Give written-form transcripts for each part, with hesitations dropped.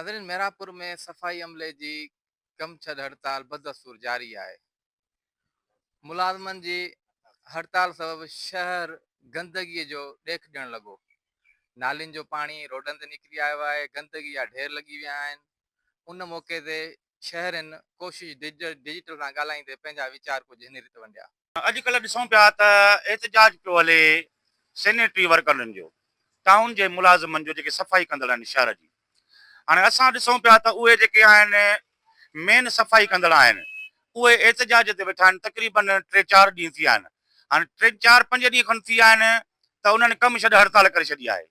नाज़रीन, मेरापुर में सफ़ाई अमले जी कम छॾ हड़ताल बदस्तूर जारी आहे। मुलाज़िमनि जी हड़ताल सबबि शहर गंदगीअ जो ॾेख ॾियणु लॻो। नालियुनि जो पाणी रोडनि ते निकिरी आयो आहे, गंदगी जा ढेर लॻी विया आहिनि। उन मौक़े ते शहरनि कोशिश डिजिटल सां ॻाल्हाईंदे पंहिंजा वीचार कुझु हिन रीति वंडिया। अॼुकल्ह ॾिसूं पिया त एहतिजाज पियो हले सैनिटरी वर्करनि जो, टाउन जे मुलाज़िमनि जो, जेके सफ़ाई कंदड़ आहिनि शहर जी। हाणे असां ॾिसूं पिया त उहे जेके आहिनि मेन सफ़ाई कंदड़ आहिनि, उहे एहतिजाज ते वेठा आहिनि। तक़रीबन 3-4 ॾींहं थी विया आहिनि। हाणे 3-4-5 ॾींहं खनि थी विया आहिनि त उन्हनि कमु छॾे हड़ताल करे छॾी आहे।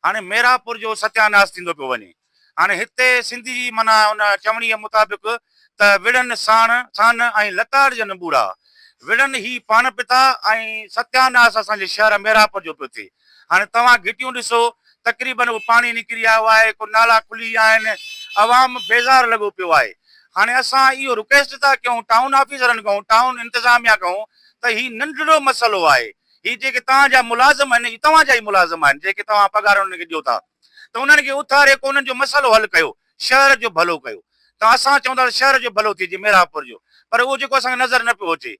हाणे मेरापुर जो सत्यानाश थींदो पियो वञे। हाणे हिते सिंधी माना उन चवणीअ मुताबिक़ त विड़नि साण ऐं लताड़ जन बूढ़ा विड़नि ही पान पिता ऐं सत्यानाश असांजे शहर मेरापुर जो पियो थिए। हाणे तव्हां घिटियूं ॾिसो, तक़रीबन उहो पाणी निकिरी आयो आहे, को नाला खुली विया आहिनि, अवाम बेज़ार लॻो पियो आहे। हाणे असां इहो रिक्वेस्ट था कयूं टाउन ऑफिसरनि खां, टाउन इंतिज़ामिया खां, त ही नंढिड़ो मसइलो आहे। ही जेके तव्हांजा मुलाज़िम आहिनि, तव्हांजा ई मुलाज़िम आहिनि, जेके तव्हां पघार उन्हनि खे ॾियो था, त उन्हनि खे उथारे को उन्हनि जो मसइलो हल कयो, शहर जो भलो कयो। त असां चवंदा शहर जो भलो थिए मेरापुर जो, पर उहो जेको असांखे नज़र न पियो अचे।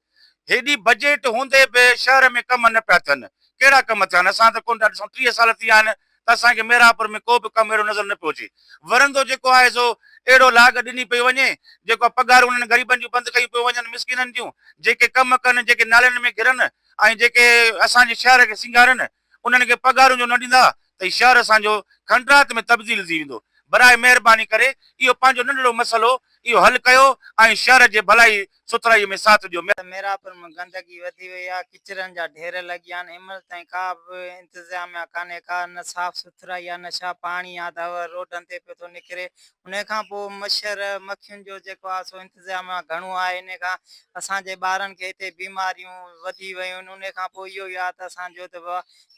हेॾी बजट हूंदे बि शहर में कम न पिया थियनि। कहिड़ा कम थिया आहिनि? असां त कोन था ॾिसूं, 30 साल थी विया आहिनि त असांखे मेरापुर में को बि कमु अहिड़ो नज़र न पियो अचे। वरंदो जेको आहे सो अहिड़ो लाॻ ॾिनी पई वञे, जेको पघार उन्हनि ग़रीबनि जूं बंदि कयूं पियूं वञनि, मिसकिननि जूं, जेके कमु कनि, जेके नालनि में घिरनि ऐं जेके असांजे शहर खे सिंगारनि, उन्हनि खे पघारूं जो न ॾींदा त शहर असांजो खंडरात में तब्दील थी वेंदो। बराए महिरबानी करे इहो पंहिंजो नंढिड़ो मसइलो इहो हल कयो ऐं शहर जे भलाई सुथराई में साथ ॾियो। मेरापुर में गंदगी वधी वई आहे, किचरनि जा ढेर लॻी आहिनि। हिनमहिल ताईं का बि इंतिज़ामिया कान्हे का, न साफ़ सुथराई आहे, न छा पाणी आहे त रोडनि ते पियो थो निकिरे। उन खां पोइ मच्छर मक्खियुनि जो जेको आहे सो इंतिज़ामिया घणो आहे। इन खां असांजे ॿारनि खे हिते बीमारियूं वधी वियूं आहिनि। उन खां पोइ इहो ई आहे त असांजो त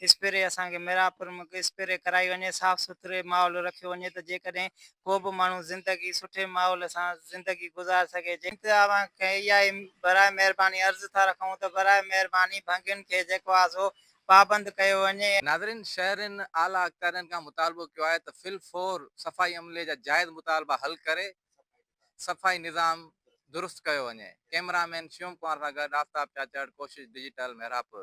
स्प्रे असांखे मेरापुर में स्प्रे कराई वञे, साफ़ सुथरे माहौल रखियो वञे, त जेकॾहिं को बि माण्हू ज़िंदगी सुठे माहौल सां ज़िंदगी गुज़ारे सघे। जंहिं इहा ई बराए महिरबानी अर्ज़ु था रखूं त बराए महिरबानी भंगियुनि खे जेको आहे सो पाबंद कयो वञे। नाज़रीन, शहरनि आला अख़्तारनि खां मुतालबो कयो आहे त फिलफोर सफ़ाई अमले जा जाइज़ मुतालबा हल करे सफ़ाई निज़ाम दुरुस्त कयो वञे। कैमरामैन शिवम कुमार सां गॾु आफ़ताब चाचड़, कोशिश डिजिटल, मेरापुर।